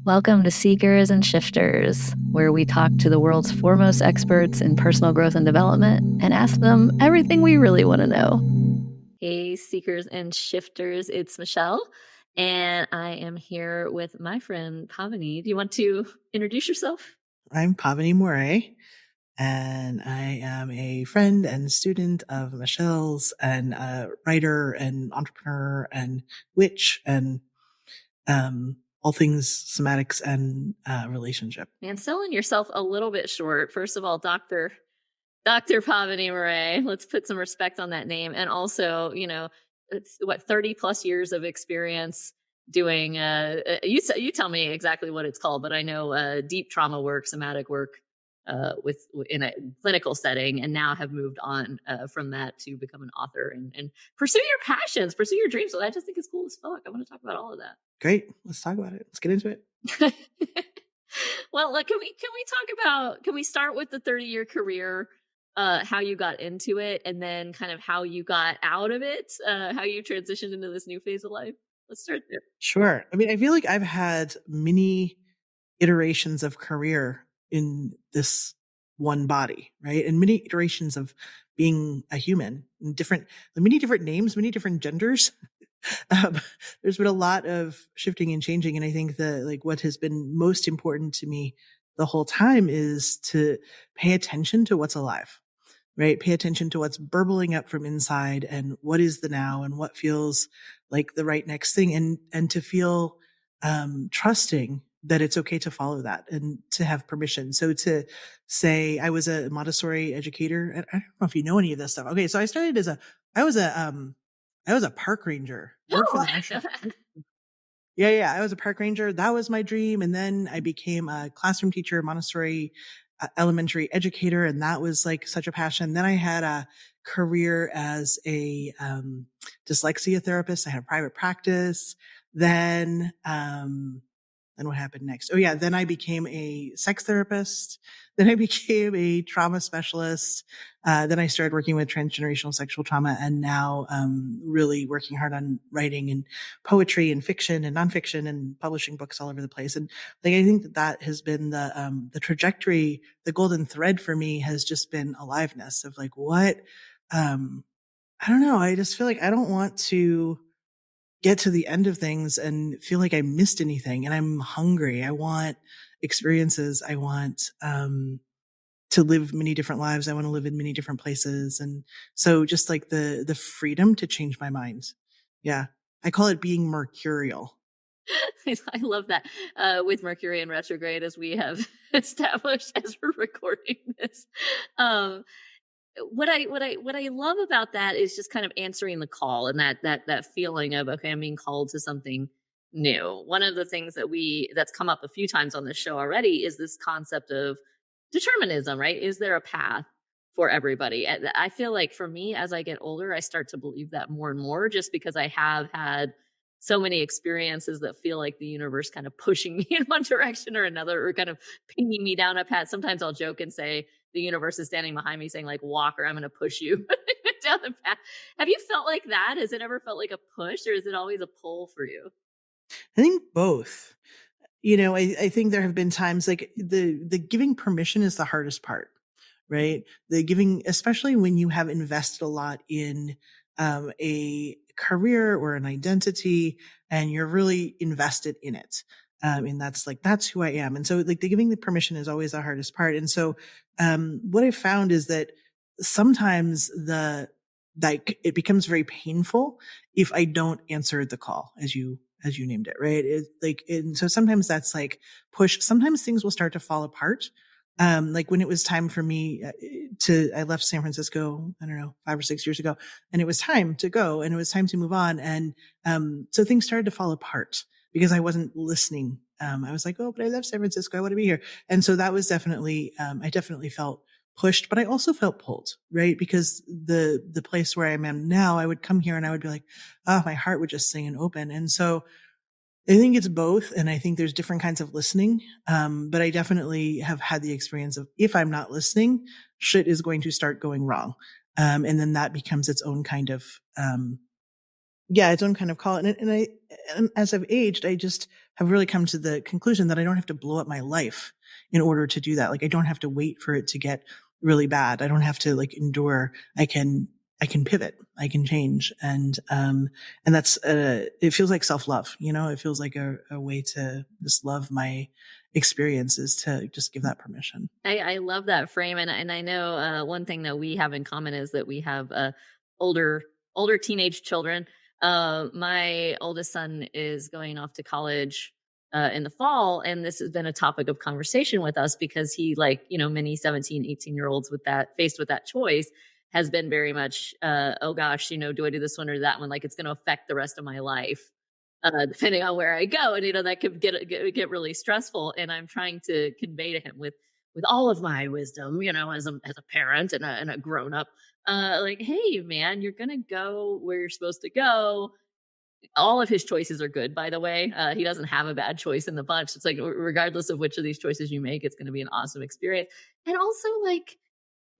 Welcome to Seekers and Shifters, where we talk to the world's foremost experts in personal growth and development and ask them everything we really want to know. Hey, Seekers and Shifters, it's Michelle, and I am here with my friend Pavini. Do you want to introduce yourself? I'm Pavini Moray, and I am a friend and student of Michelle's, and a writer and entrepreneur and witch and all things somatics and relationship. Man, selling yourself a little bit short. First of all, Dr. Pavini Moray, let's put some respect on that name. And also, it's 30 plus years of experience doing, you tell me exactly what it's called, but I know deep trauma work, somatic work in a clinical setting, and now have moved on from that to become an author and pursue your passions, pursue your dreams. So I just think it's cool as fuck. I want to talk about all of that. Great. Let's talk about it. Let's get into it. Well, can we start with the 30-year career? How you got into it, and then kind of how you got out of it, how you transitioned into this new phase of life. Let's start there. Sure. I mean, I feel like I've had many iterations of career in this one body, right? And many iterations of being a human, many different names, many different genders. There's been a lot of shifting and changing. And I think what has been most important to me the whole time is to pay attention to what's alive, right? Pay attention to what's burbling up from inside and what is the now and what feels like the right next thing, and to feel trusting that it's okay to follow that and to have permission. So to say I was a Montessori educator, and I don't know if you know any of this stuff. Okay. So I started I was a park ranger. Yeah. I was a park ranger. That was my dream. And then I became a classroom teacher, Montessori elementary educator. And that was like such a passion. Then I had a career as a dyslexia therapist. I had a private practice. Then what happened next? Oh yeah. Then I became a sex therapist. Then I became a trauma specialist. Then I started working with transgenerational sexual trauma, and now really working hard on writing and poetry and fiction and nonfiction and publishing books all over the place. And I think that has been the trajectory. The golden thread for me has just been aliveness of what, I don't know. I just feel like I don't want to get to the end of things and feel like I missed anything. And I'm hungry. I want experiences. I want to live many different lives. I want to live in many different places. And so just like the freedom to change my mind. Yeah. I call it being mercurial. I love that. With Mercury in retrograde, as we have established as we're recording this. What I love about that is just kind of answering the call, and that feeling of, okay, I'm being called to something new. One of the things that's come up a few times on this show already is this concept of determinism, right? Is there a path for everybody? I feel like for me, as I get older, I start to believe that more and more, just because I have had so many experiences that feel like the universe kind of pushing me in one direction or another, or kind of pinging me down a path. Sometimes I'll joke and say the universe is standing behind me saying, like, walk, or I'm going to push you down the path. Have you felt like that? Has it ever felt like a push, or is it always a pull for you? I think both. I think there have been times like the giving permission is the hardest part, right? The giving, especially when you have invested a lot in a career or an identity, and you're really invested in it. And that's who I am. And so the giving the permission is always the hardest part. And so what I've found is that sometimes it becomes very painful if I don't answer the call, as you named it, right? And so sometimes that's like push. Sometimes things will start to fall apart. Like when it was time for me I left San Francisco, I don't know, 5 or 6 years ago, and it was time to go, and it was time to move on. And so things started to fall apart because I wasn't listening. I was like, oh, but I left San Francisco. I want to be here. And so that was definitely, I definitely felt pushed, but I also felt pulled, right? Because the place where I am now, I would come here and I would be like, oh, my heart would just sing and open. And so I think it's both. And I think there's different kinds of listening. But I definitely have had the experience of, if I'm not listening, shit is going to start going wrong. And then that becomes its own kind of, its own kind of call. And as I've aged, I just have really come to the conclusion that I don't have to blow up my life in order to do that. Like I don't have to wait for it to get really bad. I don't have to like endure. I can pivot. I can change. And that's, it feels like self-love, you know, it feels like a way to just love my experiences, to just give that permission. I love that frame, and I know one thing that we have in common is that we have older older teenage children. My oldest son is going off to college in the fall, and this has been a topic of conversation with us because he, like many 17, 18-year-olds with that faced with that choice, has been very much, oh gosh, do I do this one or that one? Like it's going to affect the rest of my life depending on where I go. And that could get really stressful. And I'm trying to convey to him with all of my wisdom, as a parent and a grown up, like, hey, man, you're gonna go where you're supposed to go. All of his choices are good, by the way. He doesn't have a bad choice in the bunch. It's like regardless of which of these choices you make, it's going to be an awesome experience. And also, like,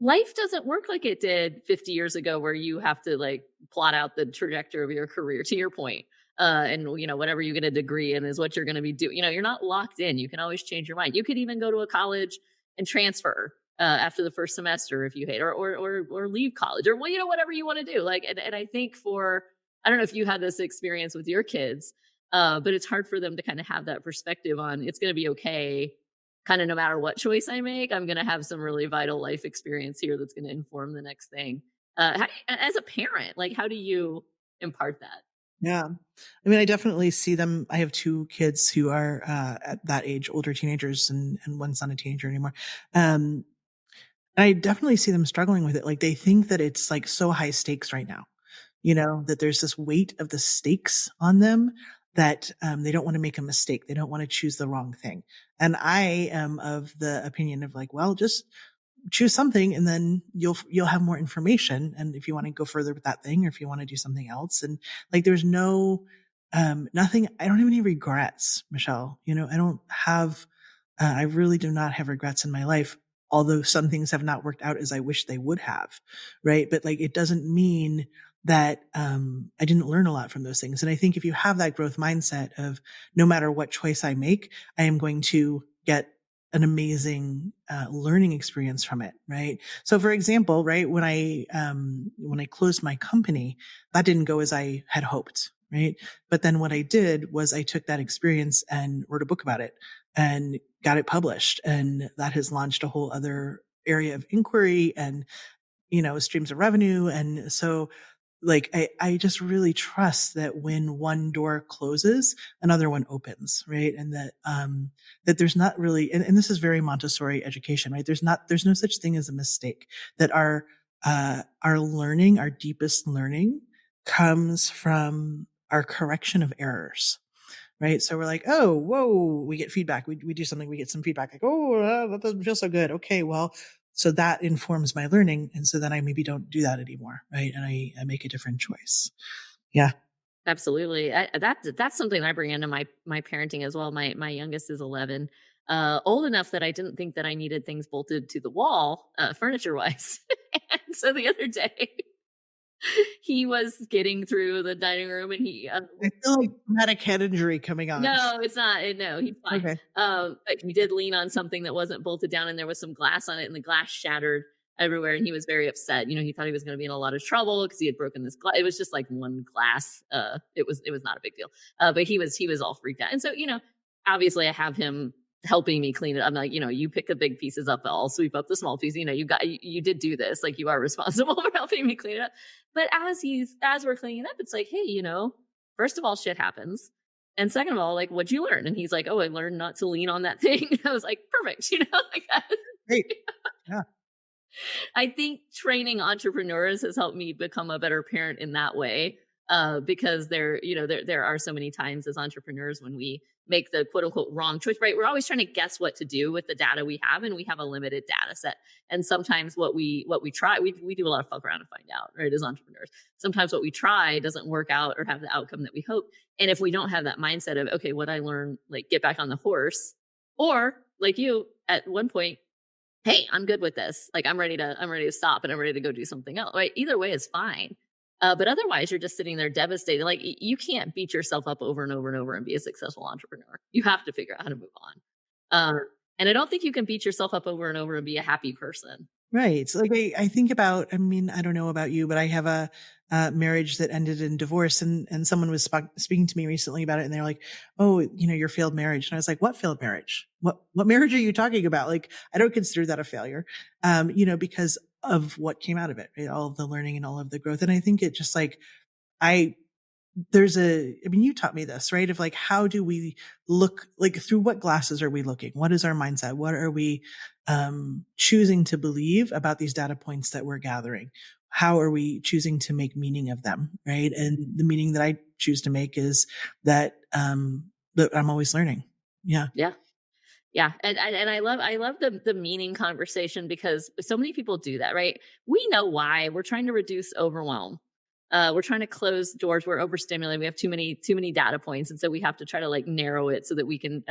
life doesn't work like it did 50 years ago where you have to like plot out the trajectory of your career to your point. And whatever you get a degree in is what you're going to be doing. You're not locked in. You can always change your mind. You could even go to a college and transfer after the first semester if you hate, or leave college, or whatever you want to do. Like, and I think I don't know if you had this experience with your kids, but it's hard for them to kind of have that perspective on it's going to be okay kind of no matter what choice I make. I'm going to have some really vital life experience here that's going to inform the next thing. As a parent, like, how do you impart that? Yeah. I mean, I definitely see them. I have two kids who are at that age, older teenagers, and one's not a teenager anymore. Um, I definitely see them struggling with it. Like they think that it's like so high stakes right now, that there's this weight of the stakes on them that they don't want to make a mistake. They don't want to choose the wrong thing. And I am of the opinion of like, well, just choose something and then you'll have more information. And if you want to go further with that thing, or if you want to do something else, and like, there's nothing, I don't have any regrets, Michelle. I don't have, I really do not have regrets in my life, although some things have not worked out as I wish they would have. Right. But like, it doesn't mean that, I didn't learn a lot from those things. And I think if you have that growth mindset of no matter what choice I make, I am going to get an amazing learning experience from it, right? So, for example, right when I closed my company, that didn't go as I had hoped, right? But then what I did was I took that experience and wrote a book about it and got it published, and that has launched a whole other area of inquiry and streams of revenue. And so like I just really trust that when one door closes, another one opens, right? And that there's not really, and this is very Montessori education, right? There's no such thing as a mistake. That our learning, our deepest learning, comes from our correction of errors, right? So we're like, oh, whoa, we get feedback. We do something, we get some feedback, like, oh, that doesn't feel so good. Okay, well, so that informs my learning. And so then I maybe don't do that anymore, right? And I make a different choice. Yeah. Absolutely. That's something I bring into my parenting as well. My youngest is 11, old enough that I didn't think that I needed things bolted to the wall, furniture wise. And so the other day, he was getting through the dining room, and he I feel like traumatic head injury coming on. no, it's not. No, he's fine. Okay. But he did lean on something that wasn't bolted down, and there was some glass on it, and the glass shattered everywhere. And he was very upset. He thought he was going to be in a lot of trouble because he had broken this glass. It was just like one glass. It was not a big deal. But he was all freaked out. And so, obviously I have him helping me clean it. I'm like, you pick the big pieces up, I'll sweep up the small pieces. You did do this. Like, you are responsible for helping me clean it up. But as we're cleaning it up, it's like, hey, first of all, shit happens. And second of all, like, what'd you learn? And he's like, oh, I learned not to lean on that thing. I was like, perfect. Like that. Great. Yeah. I think training entrepreneurs has helped me become a better parent in that way. Because there are so many times as entrepreneurs when we make the quote unquote wrong choice, right? We're always trying to guess what to do with the data we have, and we have a limited data set. And sometimes what we try, we do a lot of fuck around to find out, right? As entrepreneurs, sometimes what we try doesn't work out or have the outcome that we hope. And if we don't have that mindset of, okay, what I learned, like, get back on the horse, or like you at one point, hey, I'm good with this. Like, I'm ready to stop and I'm ready to go do something else. Right? Either way is fine. But otherwise, you're just sitting there devastated. Like you can't beat yourself up over and over and over and be a successful entrepreneur. You have to figure out how to move on. And I don't think you can beat yourself up over and over and be a happy person. Right. So, like, I think about, I mean, I don't know about you, but I have a marriage that ended in divorce, and someone was speaking to me recently about it, and they're like, "Oh, your failed marriage." And I was like, "What failed marriage? What marriage are you talking about?" Like, I don't consider that a failure, because of what came out of it, right? All of the learning and all of the growth. And I think it just like, I I mean, you taught me this, right? Of like, how do we look, like, through what glasses are we looking? What is our mindset? What are we choosing to believe about these data points that we're gathering? How are we choosing to make meaning of them, right? And the meaning that I choose to make is that I'm always learning. Yeah. Yeah. Yeah, and I love the meaning conversation because so many people do that, right? We know why. We're trying to reduce overwhelm. We're trying to close doors. We're overstimulated. We have too many data points, and so we have to try to like narrow it so that we can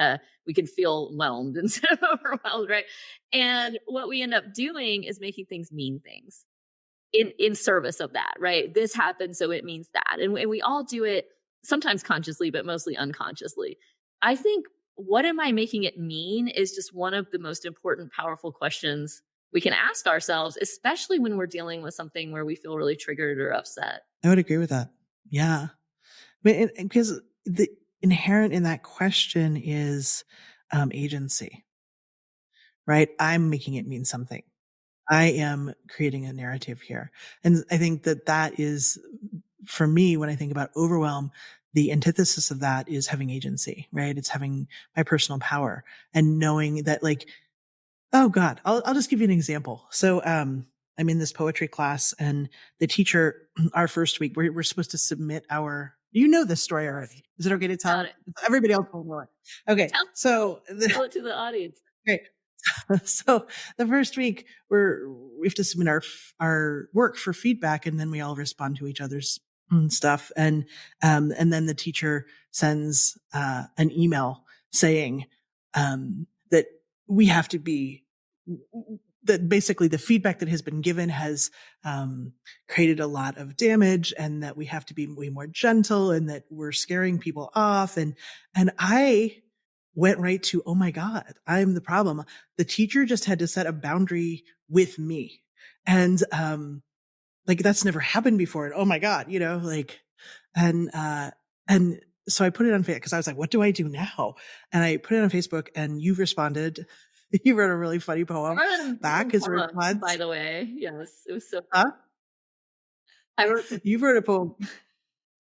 feel whelmed instead of overwhelmed, right? And what we end up doing is making things mean things in service of that, right? This happened, so it means that. And we all do it sometimes consciously, but mostly unconsciously. I think what am I making it mean is just one of the most important, powerful questions we can ask ourselves, especially when we're dealing with something where we feel really triggered or upset. I would agree with that. Yeah. And because the inherent in that question is agency, right? I'm making it mean something. I am creating a narrative here. And I think that that is, for me, when I think about overwhelm, the antithesis of that is having agency, right? It's having my personal power and knowing that, like, oh God, I'll just give you an example. So, I'm in this poetry class, and the teacher, our first week, we're supposed to submit this story already. Is it okay to Got tell? it. Everybody else will know it. Okay. Tell, So tell it to the audience. great. So the first week we have to submit our work for feedback, and then we all respond to each other's stuff. And then the teacher sends an email saying that we have to be that basically the feedback that has been given has created a lot of damage, and that we have to be way more gentle, and that we're scaring people off. And I went right to, oh my God, I'm the problem. The teacher just had to set a boundary with me. And, like, that's never happened before. And oh my God, and, uh, and so I put it on Facebook because I was like, what do I do now? And I put it on Facebook, and you responded. You wrote a really funny I poem wrote an back amazing as a poem, by response. the way. Yes, it was so. Huh? I wrote. You wrote a poem.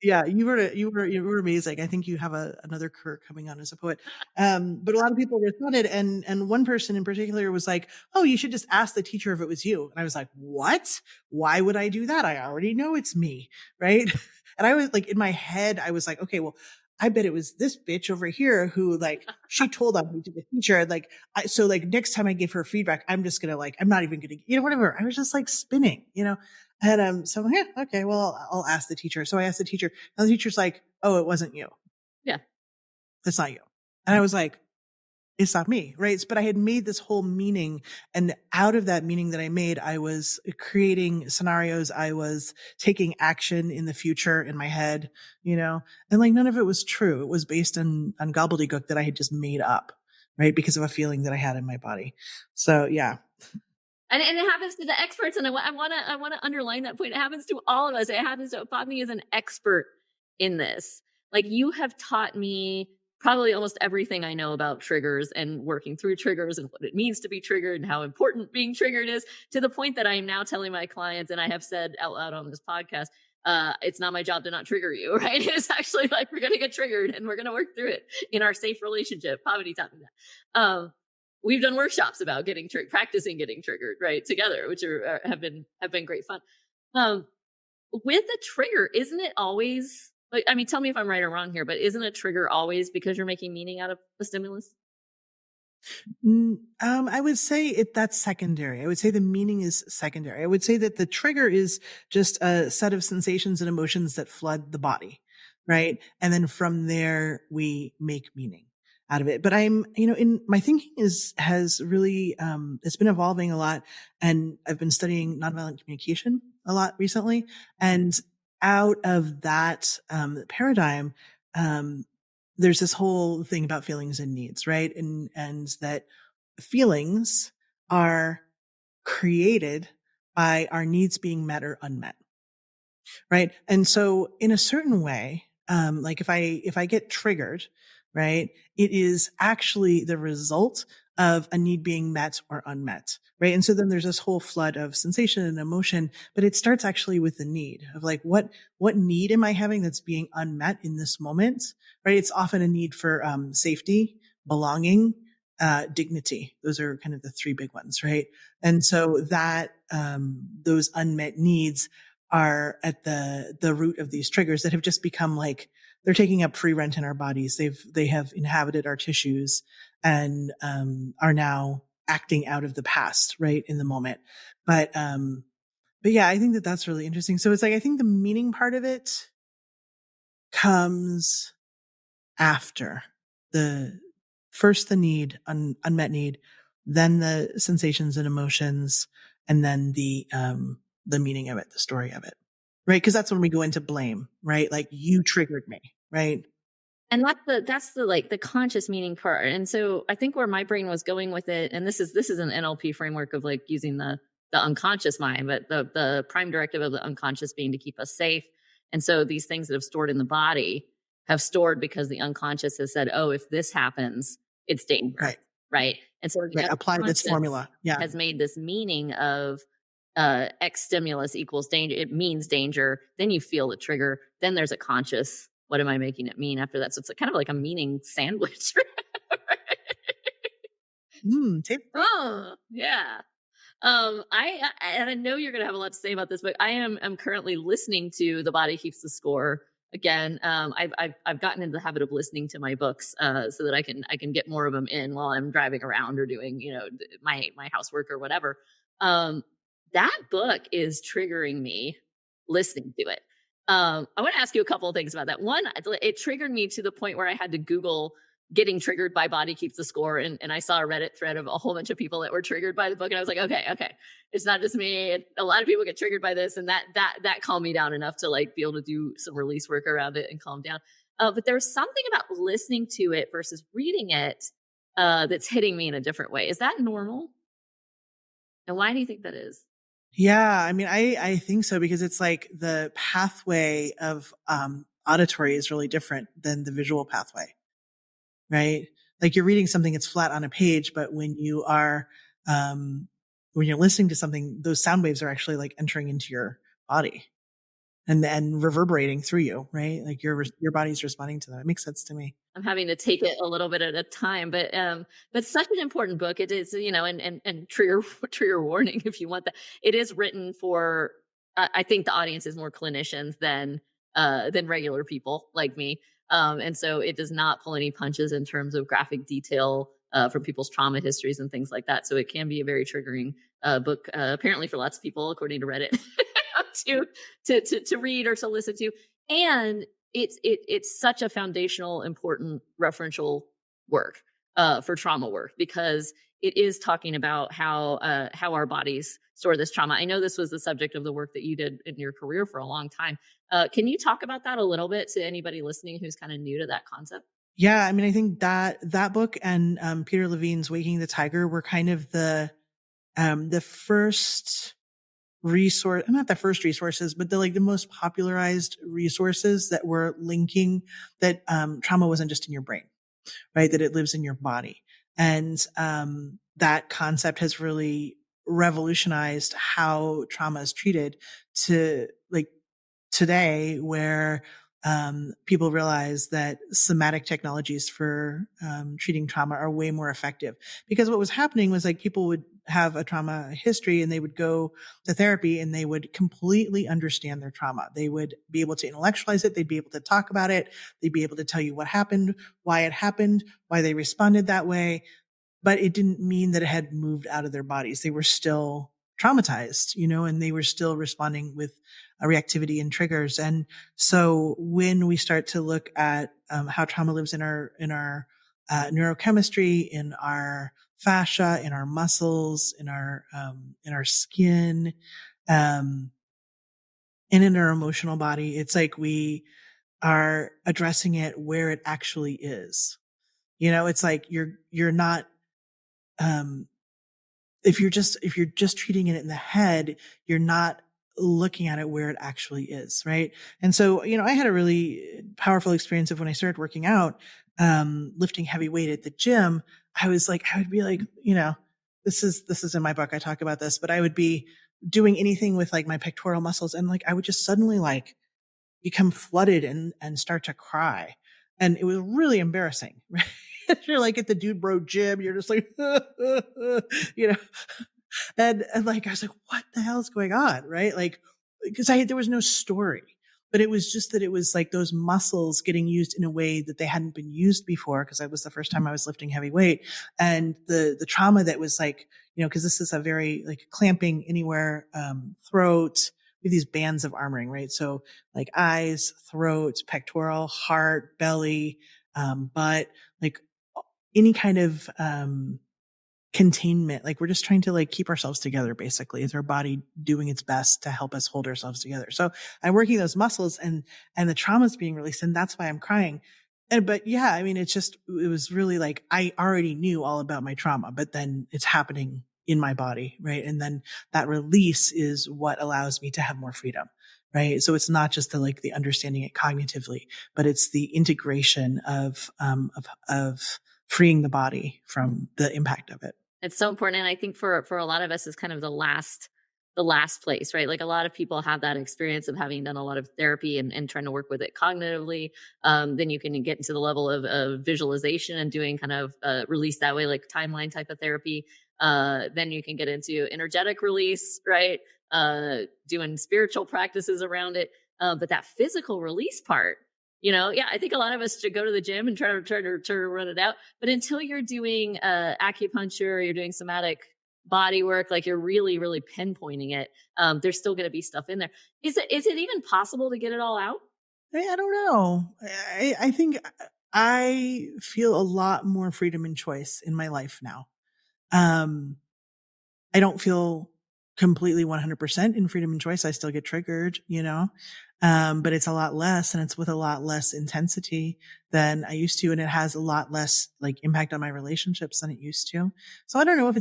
Yeah, you were amazing. I think you have another career coming on as a poet. But a lot of people responded, and one person in particular was like, "Oh, you should just ask the teacher if it was you." And I was like, "What? Why would I do that? I already know it's me, right?" And I was like, in my head, I was like, "Okay, well, I bet it was this bitch over here who, like, she told on me to the teacher. Like, so like next time I give her feedback, I'm just gonna, like, I'm not even gonna, whatever." I was just like spinning. And so yeah, okay, well, I'll ask the teacher. So I asked the teacher, and the teacher's like, "Oh, it wasn't you. Yeah. That's not you." And I was like, "It's not me," right? But I had made this whole meaning, and out of that meaning that I made, I was creating scenarios. I was taking action in the future in my head, and like none of it was true. It was based on gobbledygook that I had just made up, right? Because of a feeling that I had in my body. So yeah. And it happens to the experts, and I want to underline that point. It happens to all of us. It happens to Pavini is an expert in this. Like you have taught me probably almost everything I know about triggers and working through triggers and what it means to be triggered and how important being triggered is, to the point that I am now telling my clients, and I have said out loud on this podcast, it's not my job to not trigger you, right? It's actually like we're going to get triggered and we're going to work through it in our safe relationship. Pavini taught me that. We've done workshops about practicing getting triggered, right, together, which have been great fun. Um, with a trigger, isn't it always like, I mean, tell me if I'm right or wrong here, but isn't a trigger always because you're making meaning out of a stimulus? I would say that's secondary. I would say the meaning is secondary. I would say that the trigger is just a set of sensations and emotions that flood the body, right? And then from there we make meaning out of it. But in my thinking has really, it's been evolving a lot, and I've been studying nonviolent communication a lot recently. And out of that paradigm, um, there's this whole thing about feelings and needs, right? And that feelings are created by our needs being met or unmet, right? And so in a certain way, like if I get triggered, right, it is actually the result of a need being met or unmet, right? And so then there's this whole flood of sensation and emotion, but it starts actually with the need of like what need am I having that's being unmet in this moment, right? It's often a need for safety, belonging, dignity. Those are kind of the three big ones, right? And so that those unmet needs are at the root of these triggers that have just become like they're taking up free rent in our bodies. They have inhabited our tissues and are now acting out of the past, right, in the moment. But yeah, I think that that's really interesting. So it's like I think the meaning part of it comes after the first the need, unmet need, then the sensations and emotions, and then the meaning of it, the story of it. Right? Because that's when we go into blame, right? Like you triggered me, right? And that's the like the conscious meaning part. And so I think where my brain was going with it, and this is an NLP framework of like using the unconscious mind, but the prime directive of the unconscious being to keep us safe. And so these things that have stored in the body have stored because the unconscious has said, oh, if this happens, it's danger. Right. Right. And so the Right. Apply this unconscious formula. Yeah. has made this meaning of X stimulus equals danger. It means danger. Then you feel the trigger. Then there's a conscious. What am I making it mean after that? So it's kind of like a meaning sandwich. Tape. Oh, yeah. And I know you're gonna have a lot to say about this, but I'm currently listening to The Body Keeps the Score again. I've gotten into the habit of listening to my books so that I can get more of them in while I'm driving around or doing my housework or whatever. Um, that book is triggering me listening to it. I want to ask you a couple of things about that. One, it triggered me to the point where I had to Google getting triggered by Body Keeps the Score. And I saw a Reddit thread of a whole bunch of people that were triggered by the book. And I was like, okay. It's not just me. A lot of people get triggered by this. And that calmed me down enough to like be able to do some release work around it and calm down. But there's something about listening to it versus reading it that's hitting me in a different way. Is that normal? And why do you think that is? Yeah. I mean, I think so because it's like the pathway of auditory is really different than the visual pathway, right? Like you're reading something, it's flat on a page, but um, when you're listening to something, those sound waves are actually like entering into your body and then reverberating through you, right? Like your body's responding to that. It makes sense to me. I'm having to take it a little bit at a time, but such an important book. It is, and trigger trigger warning if you want that. It is written for. I think the audience is more clinicians than regular people like me, and so it does not pull any punches in terms of graphic detail from people's trauma histories and things like that. So it can be a very triggering book, apparently for lots of people, according to Reddit, to to read or to listen to, and it's such a foundational, important referential work for trauma work because it is talking about how our bodies store this trauma. I know this was the subject of the work that you did in your career for a long time. Can you talk about that a little bit to anybody listening who's kind of new to that concept? Yeah. I mean, I think that book and Peter Levine's Waking the Tiger were kind of the first resource, not the first resources, but the most popularized resources that were linking that trauma wasn't just in your brain, right? That it lives in your body. And that concept has really revolutionized how trauma is treated to like today where people realize that somatic technologies for treating trauma are way more effective because what was happening was like people would have a trauma history and they would go to therapy and they would completely understand their trauma. They would be able to intellectualize it. They'd be able to talk about it. They'd be able to tell you what happened, why they responded that way, but it didn't mean that it had moved out of their bodies. They were still traumatized, and they were still responding with a reactivity and triggers. And so when we start to look at how trauma lives in our neurochemistry, in our fascia, in our muscles, in our skin, um, in our emotional body, it's like we are addressing it where it actually is. It's like you're not, um, if you're just treating it in the head, you're not looking at it where it actually is. Right. And so, I had a really powerful experience of when I started working out, lifting heavy weight at the gym. I would be like, this is in my book. I talk about this, but I would be doing anything with like my pectoral muscles. And like, I would just suddenly like become flooded and start to cry. And it was really embarrassing. Right? You're like at the dude bro gym. You're just like, you know, and like, I was like, what the hell is going on? Right. Like, because there was no story, but it was just that it was like those muscles getting used in a way that they hadn't been used before. Cause that was the first time I was lifting heavy weight, and the trauma that was like, cause this is a very like clamping anywhere, throat with these bands of armoring, right? So like eyes, throat, pectoral, heart, belly, butt, like any kind of, containment. Like we're just trying to like keep ourselves together. Basically, is our body doing its best to help us hold ourselves together. So I'm working those muscles, and the trauma is being released, and that's why I'm crying. But yeah, I mean, it was really like, I already knew all about my trauma, but then it's happening in my body. Right. And then that release is what allows me to have more freedom. Right. So it's not just the understanding it cognitively, but it's the integration of freeing the body from the impact of it. It's so important. And I think for a lot of us is kind of the last place, right? Like a lot of people have that experience of having done a lot of therapy and trying to work with it cognitively. Then you can get into the level of visualization and doing kind of release that way, like timeline type of therapy. Then you can get into energetic release, right? Doing spiritual practices around it. But that physical release part, yeah, I think a lot of us should go to the gym and try to run it out. But until you're doing acupuncture, you're doing somatic body work, like you're really, really pinpointing it, there's still going to be stuff in there. Is it even possible to get it all out? I don't know. I think I feel a lot more freedom and choice in my life now. Um, I don't feel completely 100% in freedom and choice. I still get triggered, but it's a lot less, and it's with a lot less intensity than I used to. And it has a lot less like impact on my relationships than it used to. So I don't know if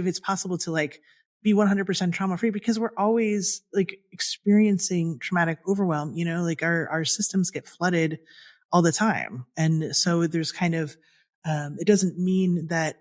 it's possible to like be 100% trauma free, because we're always like experiencing traumatic overwhelm, like our systems get flooded all the time. And so there's kind of, it doesn't mean that,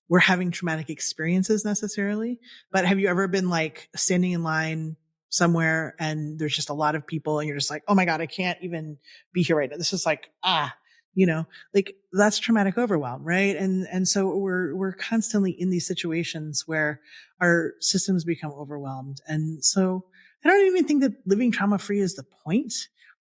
we're having traumatic experiences necessarily, but have you ever been like standing in line somewhere and there's just a lot of people and you're just like, oh my God, I can't even be here right now. This is like, like that's traumatic overwhelm. Right. And so we're constantly in these situations where our systems become overwhelmed. And so I don't even think that living trauma free is the point.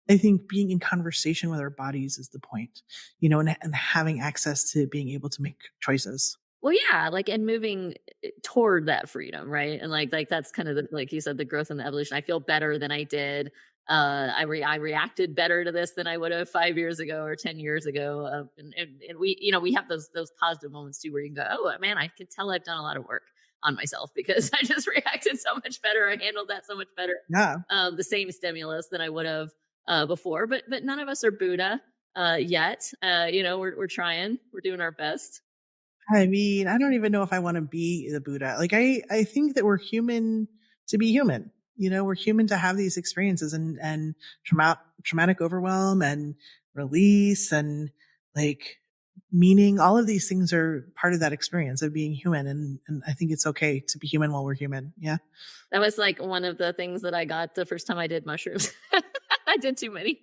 I think being in conversation with our bodies is the point, and having access to being able to make choices. Well, yeah, like, and moving toward that freedom, right? And like that's kind of like you said, the growth and the evolution. I feel better than I did. I reacted better to this than I would have 5 years ago or 10 years ago. And we, we have those positive moments too, where you can go, oh man, I can tell I've done a lot of work on myself because I just reacted so much better. I handled that so much better. Yeah. The same stimulus than I would have before. But none of us are Buddha yet. We're trying. We're doing our best. I mean, I don't even know if I want to be the Buddha. Like, I think that we're human to be human. We're human to have these experiences, and traumatic overwhelm and release and like meaning. All of these things are part of that experience of being human. And I think it's okay to be human while we're human. Yeah. That was like one of the things that I got the first time I did mushrooms. I did too many.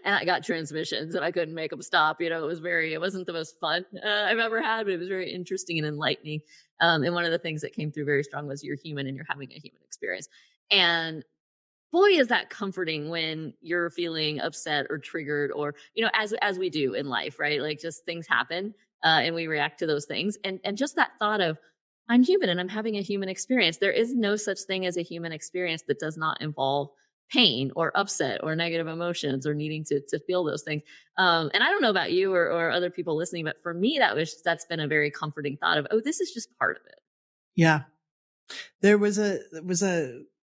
And I got transmissions and I couldn't make them stop. It wasn't the most fun I've ever had, but it was very interesting and enlightening. And one of the things that came through very strong was you're human and you're having a human experience. And boy, is that comforting when you're feeling upset or triggered, or, as we do in life, right? Like just things happen and we react to those things. And just that thought of, I'm human and I'm having a human experience. There is no such thing as a human experience that does not involve pain or upset or negative emotions or needing to feel those things. And I don't know about you or other people listening, but for me, that's been a very comforting thought of, oh, this is just part of it. Yeah. There was a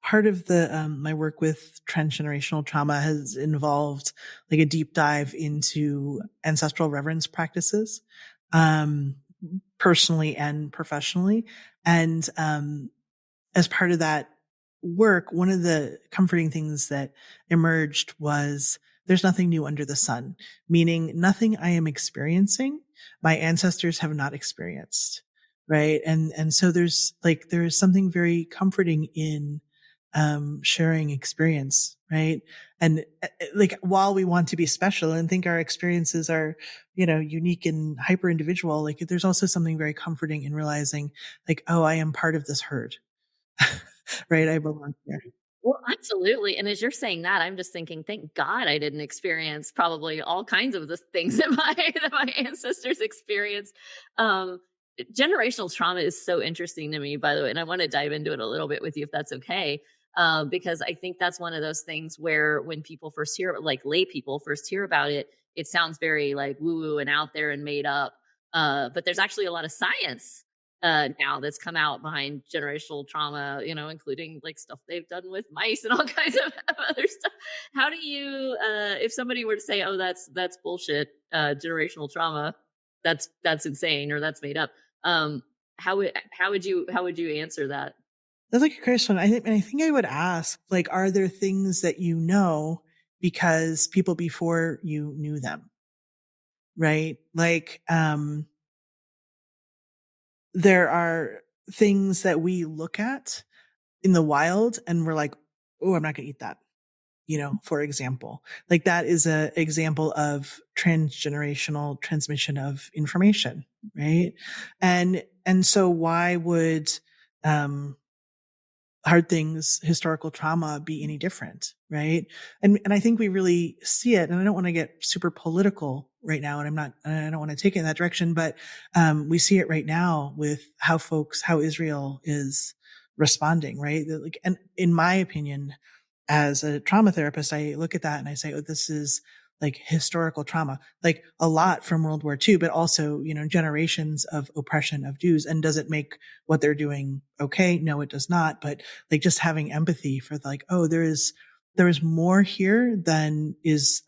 part of the my work with transgenerational trauma has involved like a deep dive into ancestral reverence practices, um, personally and professionally. And as part of that work, one of the comforting things that emerged was there's nothing new under the sun, meaning nothing I am experiencing, my ancestors have not experienced. Right. And so there is something very comforting in, sharing experience. Right. And like, while we want to be special and think our experiences are, unique and hyper individual, like there's also something very comforting in realizing like, oh, I am part of this herd. Right, I belong there. Well, absolutely, and as you're saying that, I'm just thinking, thank God I didn't experience probably all kinds of the things that my that my ancestors experienced. Um, Generational trauma is so interesting to me, by the way, and I want to dive into it a little bit with you if that's okay. Because I think that's one of those things where when people first hear, like lay people first hear about it, it sounds very like woo woo and out there and made up. But there's actually a lot of science now that's come out behind generational trauma, including like stuff they've done with mice and all kinds of other stuff. How do you, if somebody were to say, "Oh, that's bullshit," generational trauma, that's insane or that's made up. Um, how would you answer that? That's like a question. I think I would ask, like, are there things that you know because people before you knew them, right? Like, there are things that we look at in the wild and we're like, "Oh, I'm not gonna eat that." For example, like that is a example of transgenerational transmission of information, right? And so why would, um, hard things, historical trauma be any different, right? And I think we really see it, and I don't want to get super political right now, and I don't want to take it in that direction, but we see it right now with how Israel is responding, right? Like, and in my opinion, as a trauma therapist, I look at that and I say, oh, this is like historical trauma, like a lot from World War II, but also, generations of oppression of Jews. And does it make what they're doing okay? No, it does not. But like just having empathy for like, oh, there is more here than is,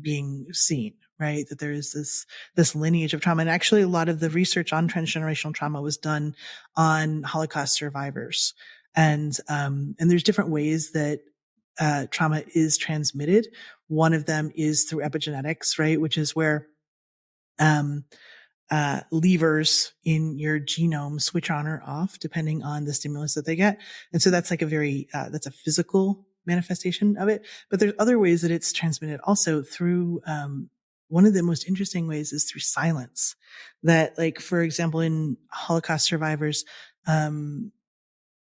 being seen, right? That there is this lineage of trauma. And actually a lot of the research on transgenerational trauma was done on Holocaust survivors. And there's different ways that trauma is transmitted. One of them is through epigenetics, right? Which is where um, levers in your genome switch on or off depending on the stimulus that they get. And so that's like that's a physical manifestation of it. But there's other ways that it's transmitted also through, one of the most interesting ways is through silence. That, like, for example, in Holocaust survivors, um,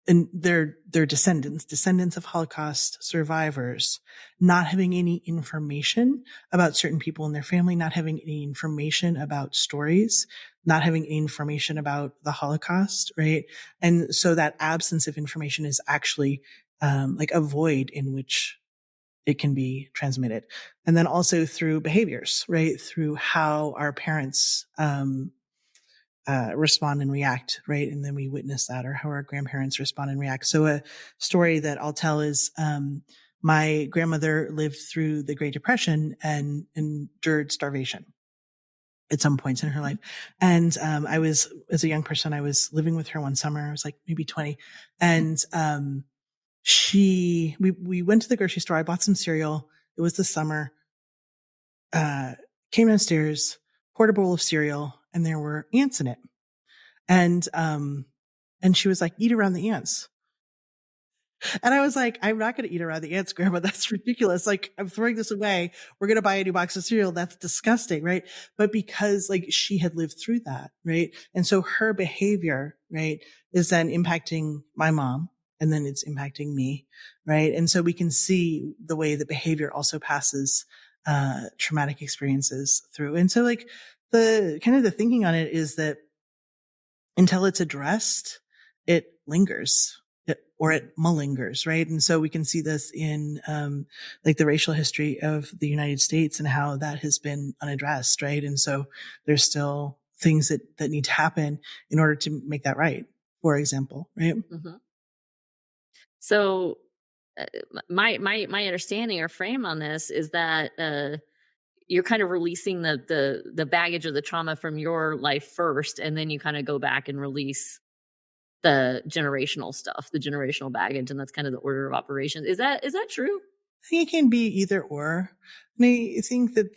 and their descendants of Holocaust survivors, not having any information about certain people in their family, not having any information about stories, not having any information about the Holocaust, right? And so that absence of information is actually, like a void in which it can be transmitted. And then also through behaviors, right? Through how our parents, respond and react, right? And then we witness that, or how our grandparents respond and react. So a story that I'll tell is, my grandmother lived through the Great Depression and endured starvation at some points in her life. And, as a young person, I was living with her one summer. I was like maybe 20. And, we went to the grocery store. I bought some cereal. It was the summer. Uh, Came downstairs, poured a bowl of cereal, and there were ants in it. And, and she was like, eat around the ants. And I was like, I'm not going to eat around the ants, Grandma. That's ridiculous. Like, I'm throwing this away. We're going to buy a new box of cereal. That's disgusting. Right. But because like she had lived through that. Right. And so her behavior, right, is then impacting my mom, and then it's impacting me. Right. And so we can see the way that behavior also passes, traumatic experiences through. And so like the kind of the thinking on it is that until it's addressed, it lingers, or it malingers, right? And so we can see this in, like the racial history of the United States and how that has been unaddressed, right? And so there's still things that need to happen in order to make that right, for example, right? Mhm. So my understanding or frame on this is that you're kind of releasing the baggage or the trauma from your life first, and then you kind of go back and release the generational stuff, the generational baggage, and that's kind of the order of operations. Is that true? I think it can be either or. And I think that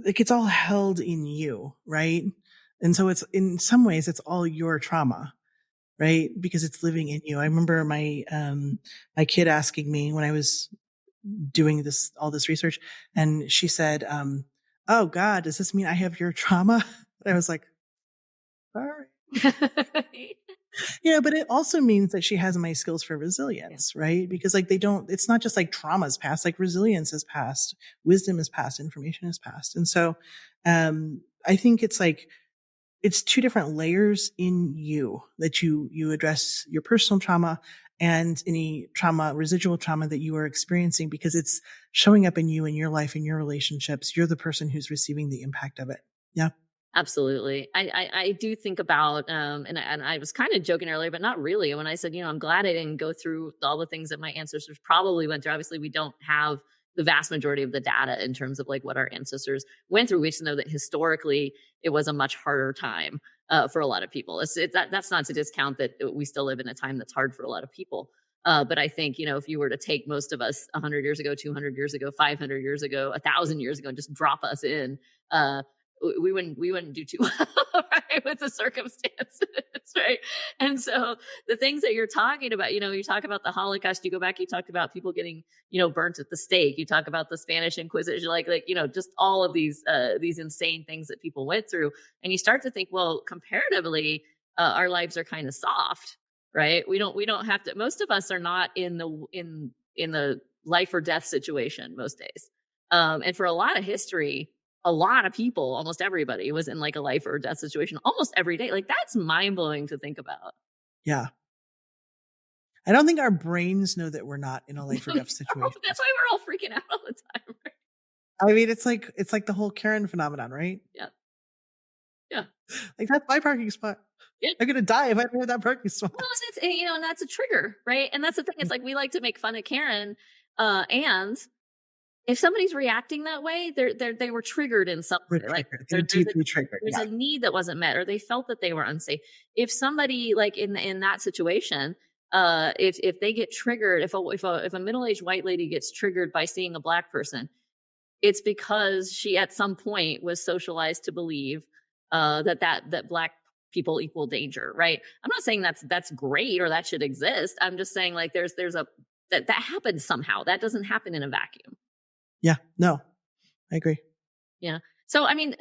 like it's all held in you, right? And so it's in some ways it's all your trauma, right? Because it's living in you. I remember my kid asking me when I was doing all this research, and she said, "Oh God, does this mean I have your trauma?" And I was like, "All right." But it also means that she has my skills for Yeah, resilience, right? Because like it's not just like trauma's past, like resilience is past, wisdom is past, information is past. And so, I think it's two different layers in you that you address your personal trauma and any trauma, residual trauma that you are experiencing, because it's showing up in you, in your life, in your relationships. You're the person who's receiving the impact of it. Yeah. absolutely. I do think about and I was kind of joking earlier, but not really, when I said, I'm glad I didn't go through all the things that my ancestors probably went through. Obviously, we don't have the vast majority of the data in terms of like what our ancestors went through. We just know that historically it was a much harder time for a lot of people. That's not to discount that we still live in a time that's hard for a lot of people. But I think, if you were to take most of us 100 years ago, 200 years ago, 500 years ago, 1,000 years ago, and just drop us in, uh, we wouldn't do too well, right, with the circumstances, right? And so the things that you're talking about, you talk about the Holocaust, you go back, you talked about people getting, burnt at the stake. You talk about the Spanish Inquisition, like, just all of these insane things that people went through. And you start to think, well, comparatively, our lives are kind of soft, right? We don't have to, most of us are not in the life or death situation most days. And for a lot of history, a lot of people, almost everybody was in like a life or death situation almost every day. Like that's mind blowing to think about. Yeah. I don't think our brains know that we're not in a life or death situation. That's why we're all freaking out all the time. Right? I mean, it's like the whole Karen phenomenon, right? Yeah. Yeah. Like that's my parking spot. Yeah. I'm gonna die if I don't have that parking spot. Well, and that's a trigger, right? And that's the thing. It's like we like to make fun of Karen, and if somebody's reacting that way, they were triggered in some We're way. Like triggered. They're deeply triggered. there's Yeah. a need that wasn't met, or they felt that they were unsafe. If somebody like in that situation, if they get triggered, if a middle aged white lady gets triggered by seeing a black person, it's because she at some point was socialized to believe that black people equal danger, right? I'm not saying that's great or that should exist. I'm just saying like there's a that happens somehow. That doesn't happen in a vacuum. Yeah. No, I agree. Yeah. So, I mean,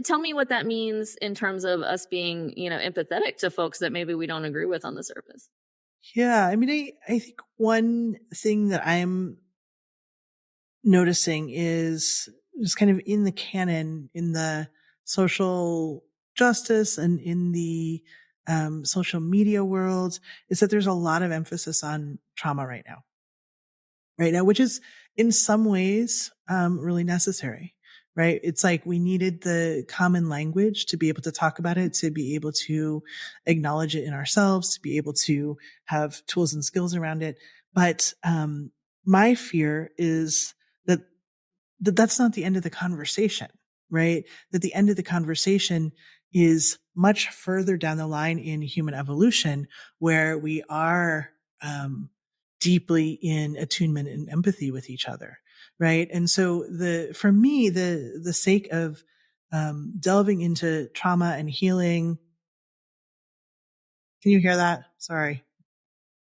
tell me what that means in terms of us being, empathetic to folks that maybe we don't agree with on the surface. Yeah. I mean, I think one thing that I'm noticing is just kind of in the canon, in the social justice and in the social media world, is that there's a lot of emphasis on trauma right now, which is in some ways really necessary. Right. It's like we needed the common language to be able to talk about it, to be able to acknowledge it in ourselves, to be able to have tools and skills around it. But my fear is that that's not the end of the conversation, right? That the end of the conversation is much further down the line in human evolution, where we are deeply in attunement and empathy with each other, right? And so for me, the sake of delving into trauma and healing. Can you hear that? Sorry.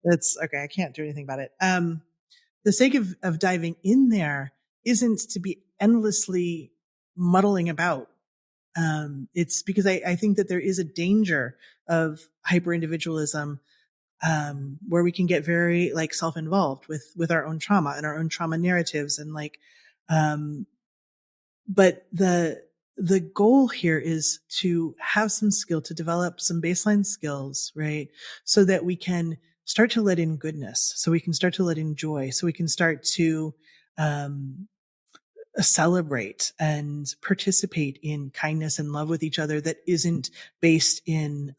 That's okay. I can't do anything about it. The sake of diving in there isn't to be endlessly muddling about. It's because I think that there is a danger of hyper individualism, where we can get very like self-involved with our own trauma and our own trauma narratives. And like, but the goal here is to have some skill, to develop some baseline skills, right? So that we can start to let in goodness, so we can start to let in joy, so we can start to, um, celebrate and participate in kindness and love with each other that isn't based in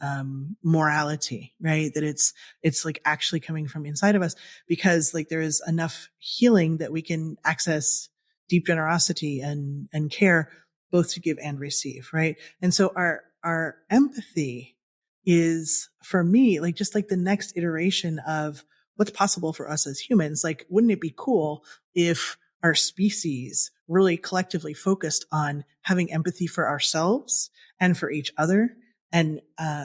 morality, right? That it's like actually coming from inside of us, because like there is enough healing that we can access deep generosity and care, both to give and receive, right? And so our empathy is, for me, like just like the next iteration of what's possible for us as humans. Like, wouldn't it be cool if our species really collectively focused on having empathy for ourselves and for each other, and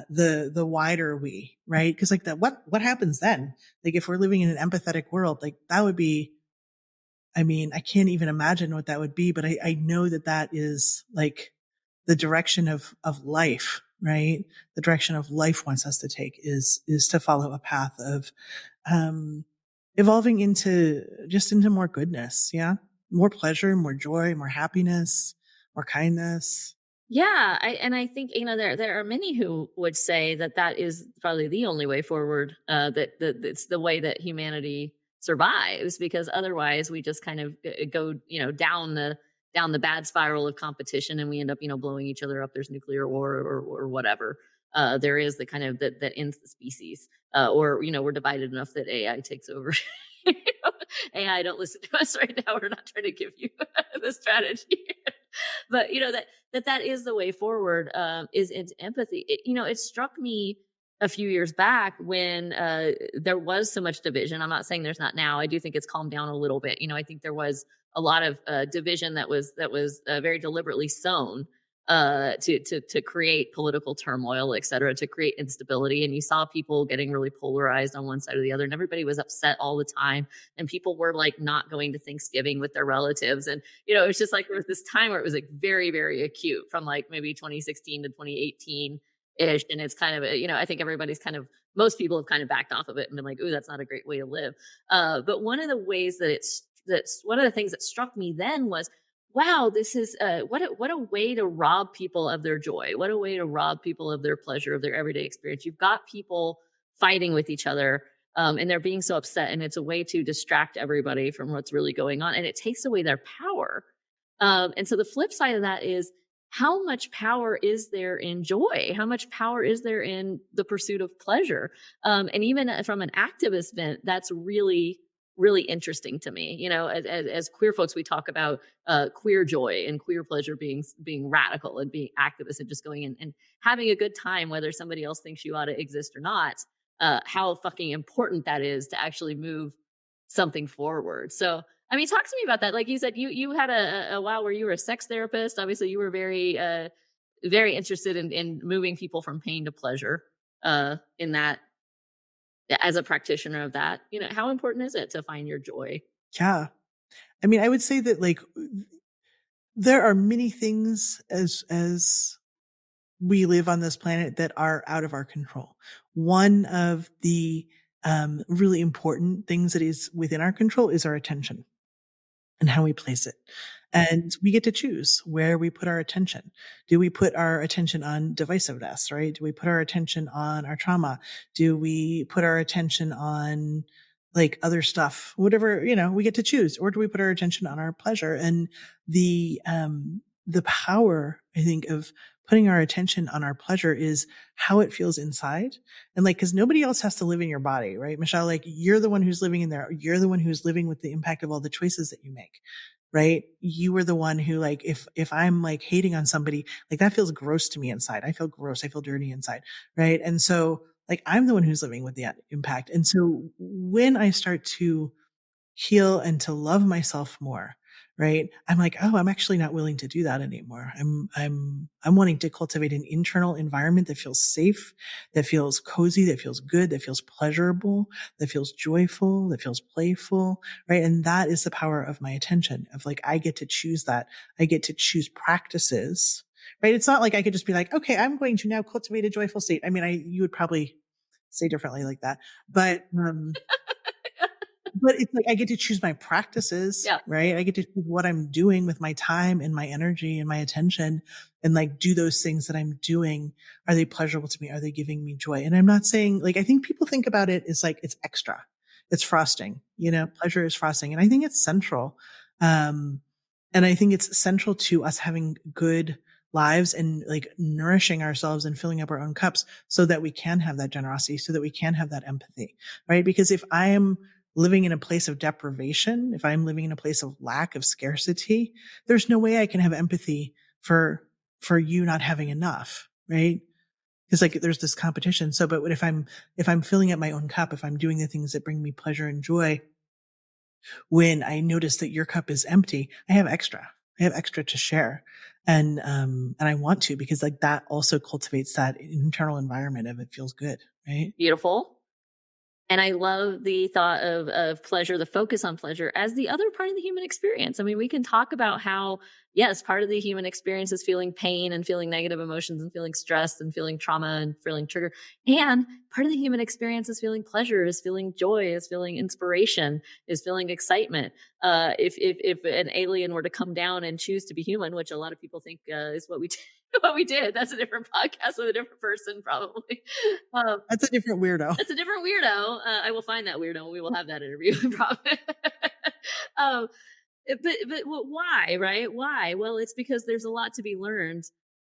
the wider we, right? Because like that, what happens then? Like if we're living in an empathetic world, like that would be, I mean, I can't even imagine what that would be, but I know that that is like the direction of life, right? The direction of life wants us to take is to follow a path of um, evolving into more goodness. Yeah. More pleasure, more joy, more happiness, more kindness. Yeah, and I think, there are many who would say that that is probably the only way forward. That it's the way that humanity survives, because otherwise we just kind of go, down the bad spiral of competition, and we end up, blowing each other up. There's nuclear war, or whatever. There is the kind of that ends the species, or we're divided enough that AI takes over. AI, don't listen to us right now. We're not trying to give you the strategy. But that is the way forward, is into empathy. It struck me a few years back when there was so much division. I'm not saying there's not now. I do think it's calmed down a little bit. I think there was a lot of division that was very deliberately sown, to create political turmoil, et cetera, to create instability. And you saw people getting really polarized on one side or the other, and everybody was upset all the time. And people were like not going to Thanksgiving with their relatives. And, it was just like there was this time where it was like very, very acute, from like maybe 2016 to 2018 ish. And it's kind of, I think most people have kind of backed off of it and been like, ooh, that's not a great way to live. But one of the ways that's one of the things that struck me then was, wow, this is what a way to rob people of their joy. What a way to rob people of their pleasure, of their everyday experience. You've got people fighting with each other, and they're being so upset, and it's a way to distract everybody from what's really going on, and it takes away their power. And so the flip side of that is, how much power is there in joy? How much power is there in the pursuit of pleasure? And even from an activist bent, that's really, really interesting to me. As queer folks, we talk about queer joy and queer pleasure being radical and being activist and just going in and having a good time, whether somebody else thinks you ought to exist or not. How fucking important that is to actually move something forward. So, I mean, talk to me about that. Like you said, you had a while where you were a sex therapist. Obviously, you were very very interested in moving people from pain to pleasure. In that, as a practitioner of that, how important is it to find your joy? Yeah. I mean, I would say that like there are many things as we live on this planet that are out of our control. One of the really important things that is within our control is our attention and how we place it. And we get to choose where we put our attention. Do we put our attention on divisiveness, right? Do we put our attention on our trauma? Do we put our attention on like other stuff? Whatever, we get to choose. Or do we put our attention on our pleasure? And the power, I think, of putting our attention on our pleasure is how it feels inside. And like, cause nobody else has to live in your body, right? Michelle, like you're the one who's living in there. You're the one who's living with the impact of all the choices that you make, right? You were the one who like, if I'm like hating on somebody, like that feels gross to me inside. I feel gross. I feel dirty inside. Right. And so like, I'm the one who's living with the impact. And so when I start to heal and to love myself more, right? I'm like, oh, I'm actually not willing to do that anymore. I'm wanting to cultivate an internal environment that feels safe, that feels cozy, that feels good, that feels pleasurable, that feels joyful, that feels playful, right? And that is the power of my attention, of like, I get to choose that. I get to choose practices, right? It's not like I could just be like, okay, I'm going to now cultivate a joyful state. I mean, you would probably say differently like that, but it's like I get to choose my practices, Yeah. right? I get to choose what I'm doing with my time and my energy and my attention, and like do those things that I'm doing. Are they pleasurable to me? Are they giving me joy? And I'm not saying like, I think people think about it as like it's extra. It's frosting, pleasure is frosting. And I think it's central. And I think it's central to us having good lives and like nourishing ourselves and filling up our own cups so that we can have that generosity, so that we can have that empathy, right? Because if I am living in a place of deprivation, if I'm living in a place of lack, of scarcity, there's no way I can have empathy for, for you not having enough, right? Because like there's this competition. So, but if I'm filling up my own cup, if I'm doing the things that bring me pleasure and joy, when I notice that your cup is empty, I have extra. I have extra to share. And I want to, because like that also cultivates that internal environment of it feels good. Right. Beautiful. And I love the thought of pleasure, the focus on pleasure as the other part of the human experience. I mean, we can talk about how, yes, part of the human experience is feeling pain and feeling negative emotions and feeling stress and feeling trauma and feeling trigger. And part of the human experience is feeling pleasure, is feeling joy, is feeling inspiration, is feeling excitement. If an alien were to come down and choose to be human, which a lot of people think is what we did, what we did, that's a different podcast with a different person, probably. Um, That's a different weirdo. that's a different weirdo. I will find that weirdo. We will have that interview. Probably. um, but why, right? Why? Well, it's because there's a lot to be learned.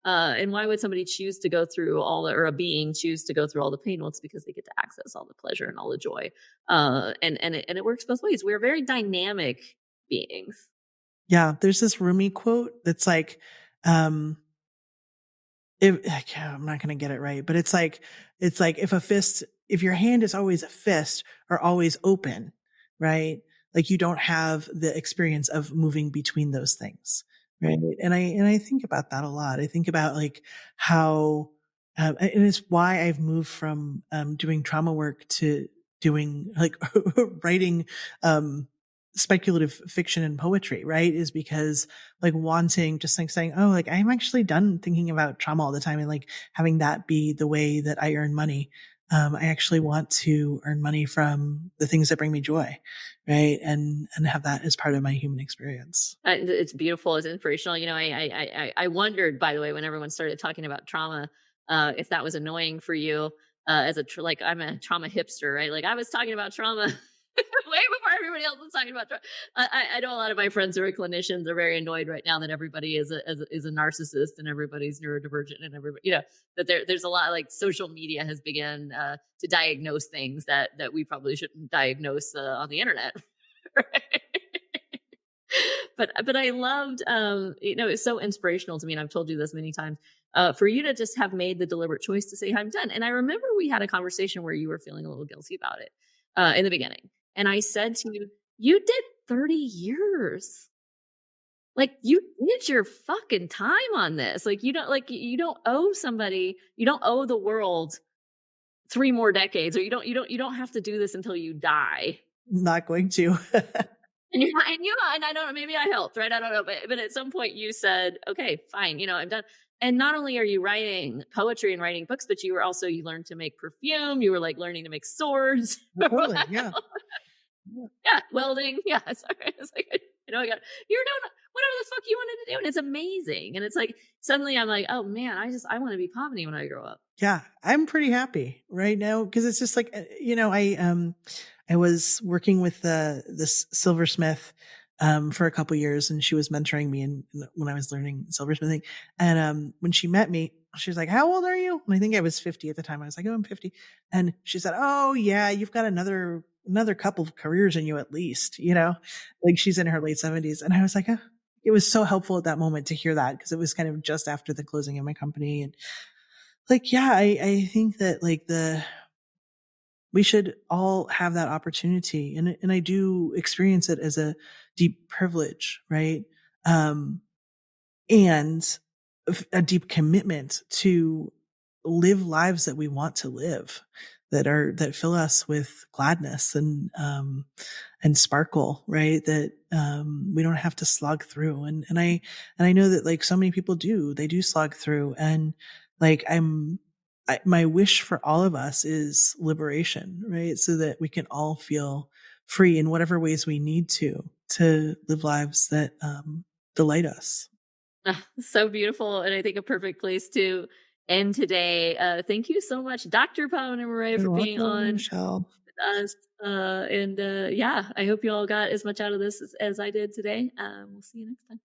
And why would somebody choose to go through or a being choose to go through all the pain? Well, it's because they get to access all the pleasure and all the joy. And it works both ways. We're very dynamic beings. Yeah. There's this Rumi quote that's like, um, I'm not going to get it right, but it's like if your hand is always a fist or always open, right? Like you don't have the experience of moving between those things. Right. And I think about that a lot. I think about like how, and it's why I've moved from, doing trauma work to doing like writing, speculative fiction and poetry, right? Is because like wanting just like saying, oh, like I'm actually done thinking about trauma all the time and like having that be the way that I earn money. I actually want to earn money from the things that bring me joy, right? And have that as part of my human experience. It's beautiful. It's inspirational. You know, I wondered, by the way, when everyone started talking about trauma, if that was annoying for you as like I'm a trauma hipster, right? Like I was talking about trauma way before everybody else was talking about trauma. I know a lot of my friends who are clinicians are very annoyed right now that everybody is a narcissist and everybody's neurodivergent and everybody, you know, that there's a lot like social media has begun to diagnose things that we probably shouldn't diagnose on the internet. Right? But I loved you know, it's so inspirational to me, and I've told you this many times, for you to just have made the deliberate choice to say I'm done. And I remember we had a conversation where you were feeling a little guilty about it in the beginning, and I said to you, you did 30 years, like you did your fucking time on this. Like you don't owe somebody, you don't owe the world 3 more decades, or you don't have to do this until you die. Not going to. And I don't know, maybe I helped, right? I don't know. But at some point you said, okay, fine, you know, I'm done. And not only are you writing poetry and writing books, but you learned to make perfume. You were like learning to make swords. Totally. Yeah. Yeah. Welding. Yeah. Sorry. It's like, you know, you're doing whatever the fuck you wanted to do. And it's amazing. And it's like, suddenly I'm like, oh man, I want to be Pavini when I grow up. Yeah, I'm pretty happy right now because it's just like, you know, I was working with this silversmith for a couple years, and she was mentoring me and when I was learning silversmithing. And when she met me, she was like, "How old are you?" And I think I was 50 at the time. I was like, "Oh, I'm 50." And she said, "Oh, yeah, you've got another couple of careers in you at least." You know, like she's in her late 70s, and I was like, oh. It was so helpful at that moment to hear that because it was kind of just after the closing of my company. And like, yeah, I think that like we should all have that opportunity. And I do experience it as a deep privilege, right? And a deep commitment to live lives that we want to live, that fill us with gladness and sparkle, right? That, we don't have to slog through. And I know that like so many people they do slog through. And like, my wish for all of us is liberation, right? So that we can all feel free in whatever ways we need to live lives that, delight us. So beautiful. And I think a perfect place to end today. Thank you so much, Dr. Pavini Murray, for You're being welcome, on Michelle. with us. And yeah, I hope you all got as much out of this as I did today. We'll see you next time.